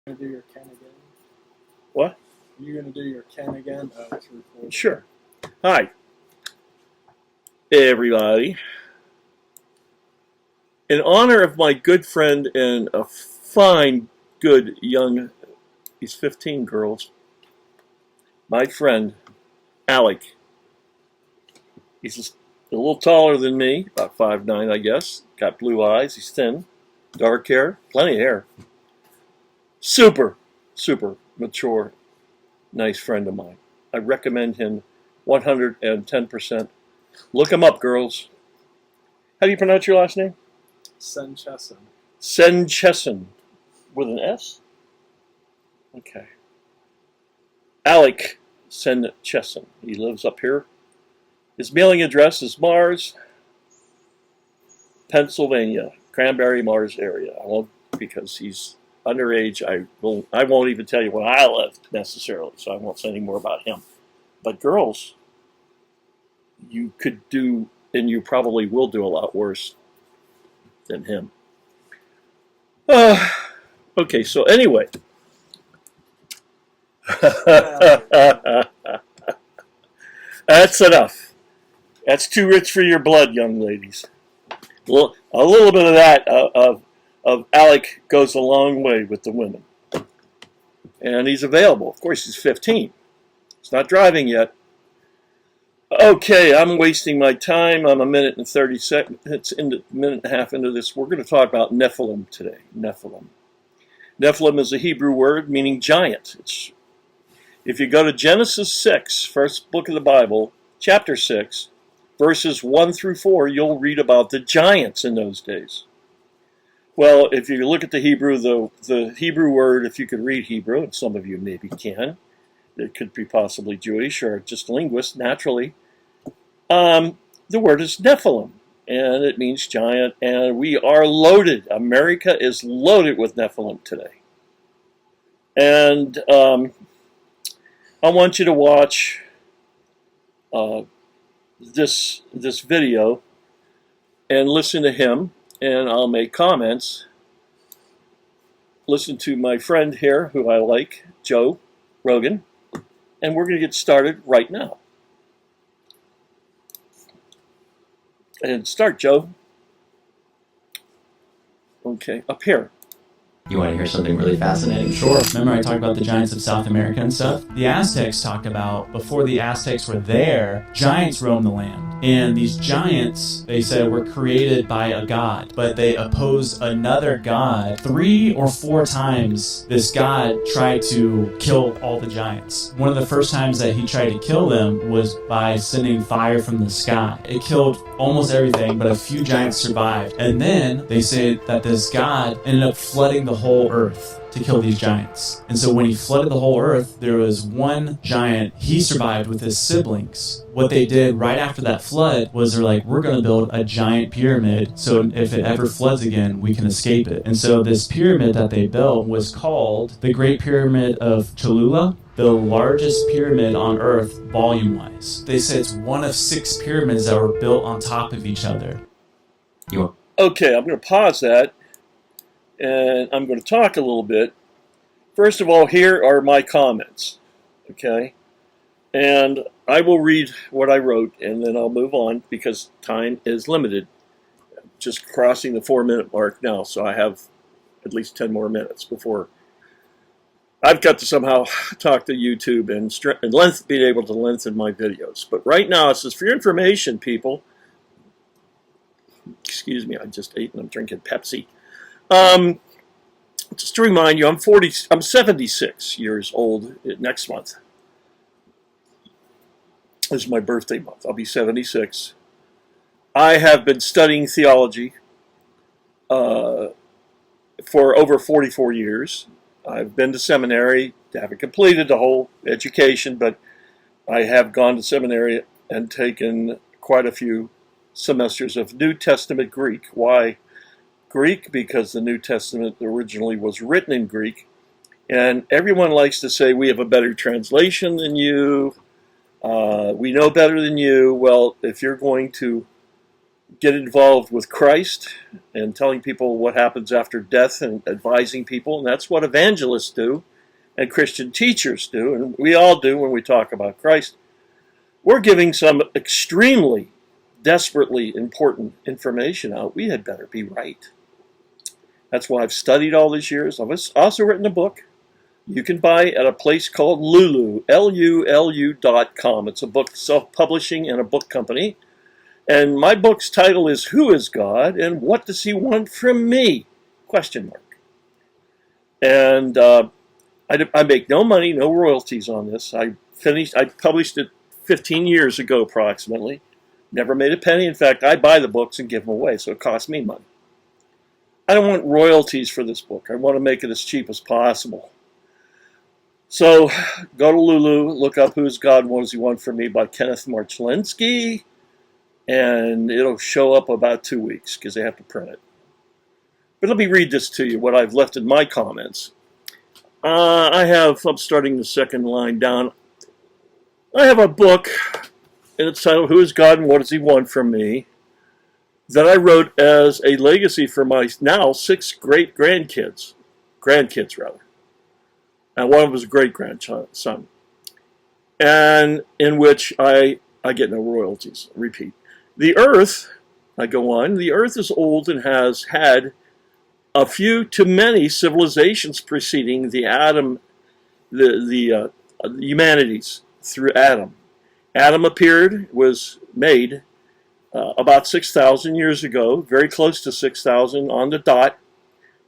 Gonna do your Ken again? What? Are you gonna do your Ken again? It's recorded. Sure. Hi, everybody. In honor of my good friend and a fine, good young, he's 15 girls, my friend, Alec. He's a little taller than me, about 5'9", I guess. Got blue eyes, he's thin, dark hair, plenty of hair. Super, super mature, nice friend of mine. I recommend him 110%. Look him up, girls. How do you pronounce your last name? Senchesson. Senchesson. With an S? Okay. Alec Senchesson. He lives up here. His mailing address is Mars, Pennsylvania, Cranberry, Mars area. I won't, because he's underage. I won't even tell you where I live necessarily, so I won't say any more about him. But girls, you could do, and you probably will do a lot worse than him. Okay, so anyway. That's enough. That's too rich for your blood, young ladies. Well, a little bit of that of Alec goes a long way with the women. And he's available. Of course, he's 15. He's not driving yet. Okay, I'm wasting my time. I'm a minute and 30 seconds, a minute and a half into this. We're going to talk about Nephilim today. Nephilim. Nephilim is a Hebrew word meaning giant. If you go to Genesis 6, first book of the Bible, chapter 6, verses 1 through 4, you'll read about the giants in those days. Well, if you look at the Hebrew, the Hebrew word, if you could read Hebrew, and some of you maybe can, it could be possibly Jewish or just linguist, naturally. The word is Nephilim, and it means giant, and we are loaded. America is loaded with Nephilim today. And I want you to watch this video and listen to him, and I'll make comments. Listen to my friend here, who I like, Joe Rogan, and we're going to get started right now. And start, Joe. Okay, up here. You want to hear something really fascinating? Sure. Remember I talked about the giants of South America and stuff? The Aztecs talked about, before the Aztecs were there, giants roamed the land. And these giants, they said, were created by a god, but they opposed another god. 3 or 4 times this god tried to kill all the giants. One of the first times that he tried to kill them was by sending fire from the sky. It killed almost everything, but a few giants survived. And then they say that this god ended up flooding the whole earth to kill these giants. And so when he flooded the whole earth, there was one giant, he survived with his siblings. What they did right after that flood was they're like, we're going to build a giant pyramid, so if it ever floods again, we can escape it. And so this pyramid that they built was called the Great Pyramid of Cholula, the largest pyramid on Earth volume-wise. They say it's one of 6 pyramids that were built on top of each other. Okay, I'm going to pause that, and I'm going to talk a little bit. First of all, here are my comments, okay? And I will read what I wrote, and then I'll move on because time is limited. Just crossing the 4-minute mark now, so I have at least 10 more minutes before I've got to somehow talk to YouTube and be able to lengthen my videos. But right now, it says, for your information, people, excuse me, I just ate and I'm drinking Pepsi. Just to remind you, I'm 76 years old next month. This is my birthday month. I'll be 76. I have been studying theology for over 44 years. I've been to seminary. I haven't completed the whole education, but I have gone to seminary and taken quite a few semesters of New Testament Greek. Why Greek? Because the New Testament originally was written in Greek, and everyone likes to say we have a better translation than you, we know better than you. Well, if you're going to get involved with Christ and telling people what happens after death and advising people. And that's what evangelists do and Christian teachers do, and we all do when we talk about Christ. We're giving some extremely, desperately important information out. We had better be right. That's why I've studied all these years. I've also written a book you can buy at a place called Lulu, Lulu.com. It's a book self-publishing and a book company. And my book's title is Who is God and What Does He Want from Me? Question mark. And I make no money, no royalties on this. I published it 15 years ago approximately. Never made a penny. In fact, I buy the books and give them away, so it costs me money. I don't want royalties for this book. I want to make it as cheap as possible. So go to Lulu, look up Who's God and What Does He Want from Me by Kenneth Marchlinsky, and it'll show up about 2 weeks because they have to print it. But let me read this to you, what I've left in my comments. I'm starting the second line down. I have a book, and it's titled Who is God and What Does He Want from Me, that I wrote as a legacy for my now 6 great-grandkids. Grandkids, rather. And one of them was a great-grandson. And in which I get no royalties. Repeat. The earth, I go on, the earth is old and has had a few to many civilizations preceding the humanities through Adam. Adam appeared, was made about 6,000 years ago, very close to 6,000 on the dot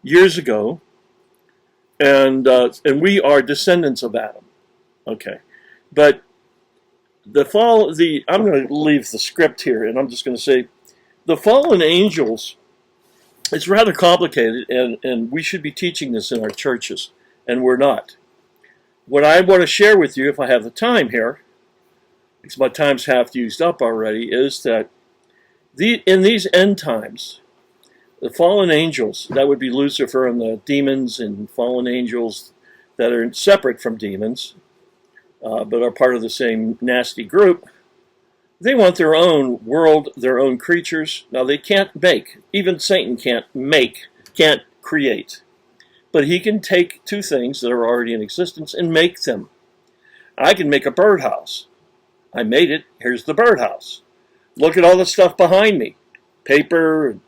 years ago. And we are descendants of Adam. Okay. But I'm going to leave the script here, and I'm just going to say the fallen angels, it's rather complicated, and we should be teaching this in our churches, and we're not. What I want to share with you, if I have the time here, because my time's half used up already, is that in these end times, the fallen angels, that would be Lucifer and the demons and fallen angels that are separate from demons, but are part of the same nasty group, they want their own world, their own creatures. Now they can't make, even Satan can't create. But he can take 2 things that are already in existence and make them. I can make a birdhouse. I made it, here's the birdhouse. Look at all the stuff behind me. Paper, and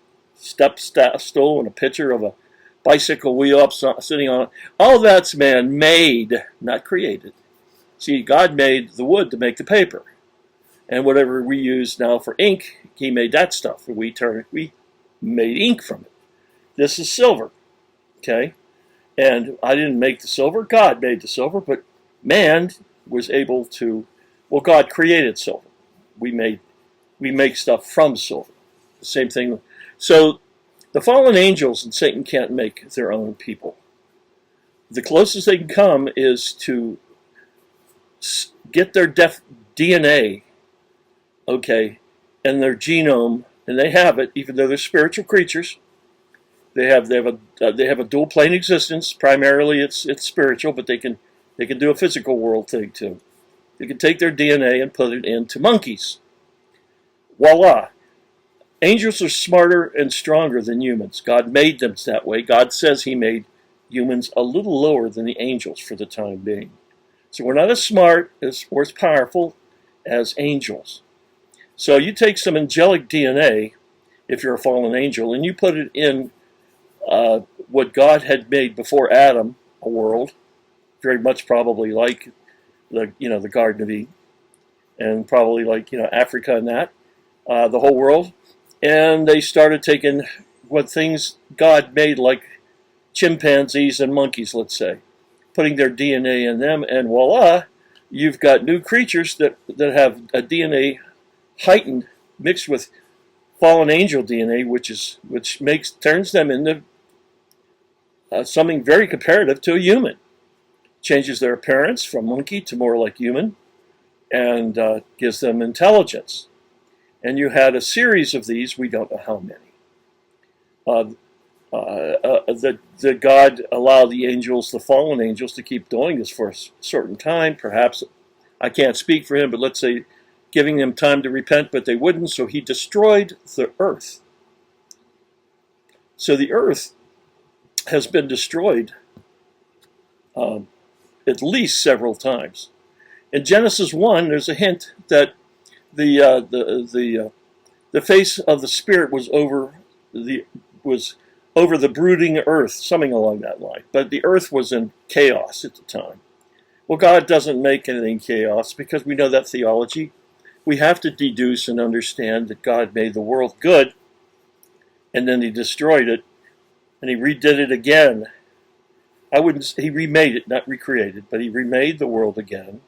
stool, and a picture of a bicycle wheel up sitting on it. All that's man-made, not created. See, God made the wood to make the paper. And whatever we use now for ink, he made that stuff. We made ink from it. This is silver, okay? And I didn't make the silver. God made the silver, but man was able to, well, God created silver. We make stuff from silver. The same thing. So the fallen angels and Satan can't make their own people. The closest they can come is to get their DNA, okay, and their genome, and they have it, even though they're spiritual creatures. They have a dual plane existence. Primarily, it's spiritual, but they can do a physical world thing too. They can take their DNA and put it into monkeys. Voila! Angels are smarter and stronger than humans. God made them that way. God says He made humans a little lower than the angels for the time being. So we're not as smart or as powerful as angels. So you take some angelic DNA, if you're a fallen angel, and you put it in what God had made before Adam, a world, very much probably like the Garden of Eden, and probably like Africa and that, the whole world. And they started taking what things God made, like chimpanzees and monkeys, let's say, putting their DNA in them, and voila, you've got new creatures that have a DNA heightened, mixed with fallen angel DNA, which turns them into something very comparative to a human. Changes their appearance from monkey to more like human, and gives them intelligence. And you had a series of these, we don't know how many. That God allowed the fallen angels, to keep doing this for a certain time. Perhaps, I can't speak for Him, but let's say giving them time to repent, but they wouldn't, so he destroyed the earth. So the earth has been destroyed at least several times. In Genesis 1, there's a hint that the face of the Spirit was over the brooding earth, something along that line. But the earth was in chaos at the time. Well, God doesn't make anything chaos because we know that theology. We have to deduce and understand that God made the world good, and then he destroyed it, and he redid it again. He remade it, not recreated, but he remade the world again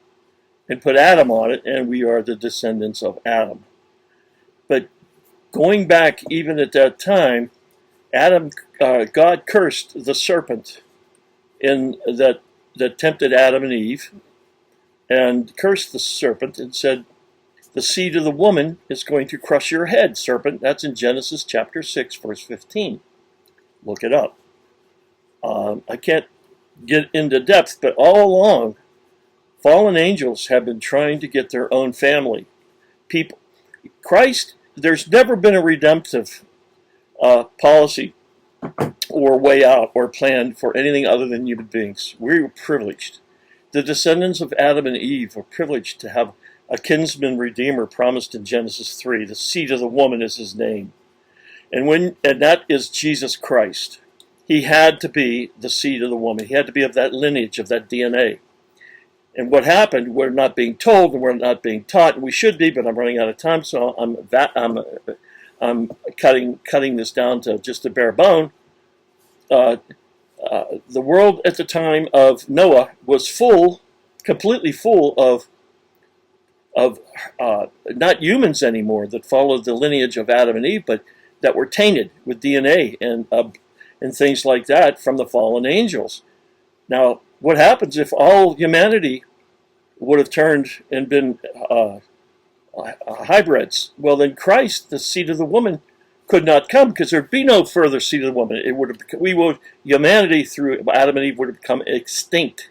and put Adam on it, and we are the descendants of Adam. But going back even at that time, God cursed the serpent that tempted Adam and Eve, and cursed the serpent and said, the seed of the woman is going to crush your head, serpent. That's in Genesis chapter 6, verse 15. Look it up. I can't get into depth, but all along, fallen angels have been trying to get their own family. People, Christ, there's never been a redemptive policy or way out or plan for anything other than human beings. We're privileged. The descendants of Adam and Eve are privileged to have a kinsman redeemer promised in Genesis 3. The seed of the woman is his name. And that is Jesus Christ. He had to be the seed of the woman. He had to be of that lineage, of that DNA. And what happened, we're not being told and we're not being taught, and we should be, but I'm running out of time, so I'm cutting this down to just a bare bone. The world at the time of Noah was completely full of not humans anymore that followed the lineage of Adam and Eve, but that were tainted with DNA and things like that from the fallen angels. Now, what happens if all humanity would have turned and been hybrids? Well, then Christ, the seed of the woman, could not come because there'd be no further seed of the woman. Humanity through Adam and Eve would have become extinct.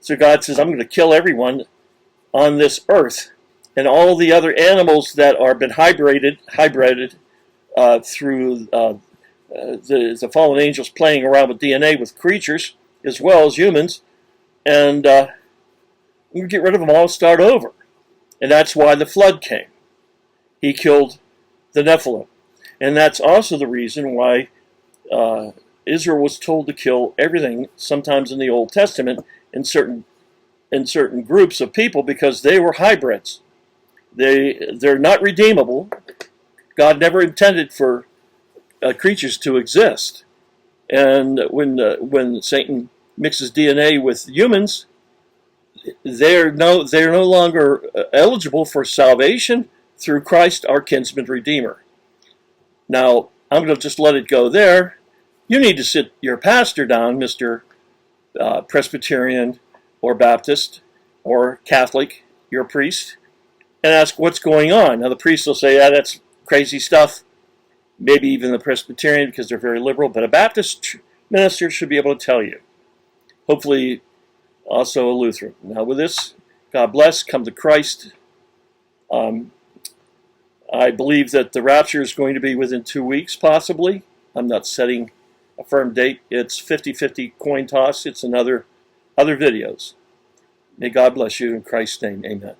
So God says, I'm going to kill everyone on this earth, and all the other animals that are been hybrided through the fallen angels playing around with DNA with creatures as well as humans, and we get rid of them all, start over. And that's why the flood came. He killed the Nephilim. And that's also the reason why Israel was told to kill everything, sometimes in the Old Testament, in certain groups of people, because they were hybrids. They're not redeemable. God never intended for creatures to exist. And when Satan mixes DNA with humans, they're no longer eligible for salvation through Christ, our kinsman redeemer. Now, I'm going to just let it go there. You need to sit your pastor down, Mr. Presbyterian or Baptist or Catholic, your priest, and ask what's going on. Now, the priest will say, that's crazy stuff. Maybe even the Presbyterian, because they're very liberal, but a Baptist minister should be able to tell you. Hopefully, also a Lutheran. Now, with this, God bless, come to Christ. I believe that the rapture is going to be within 2 weeks, possibly. I'm not setting a firm date. It's 50-50 coin toss. It's other videos. May God bless you in Christ's name. Amen.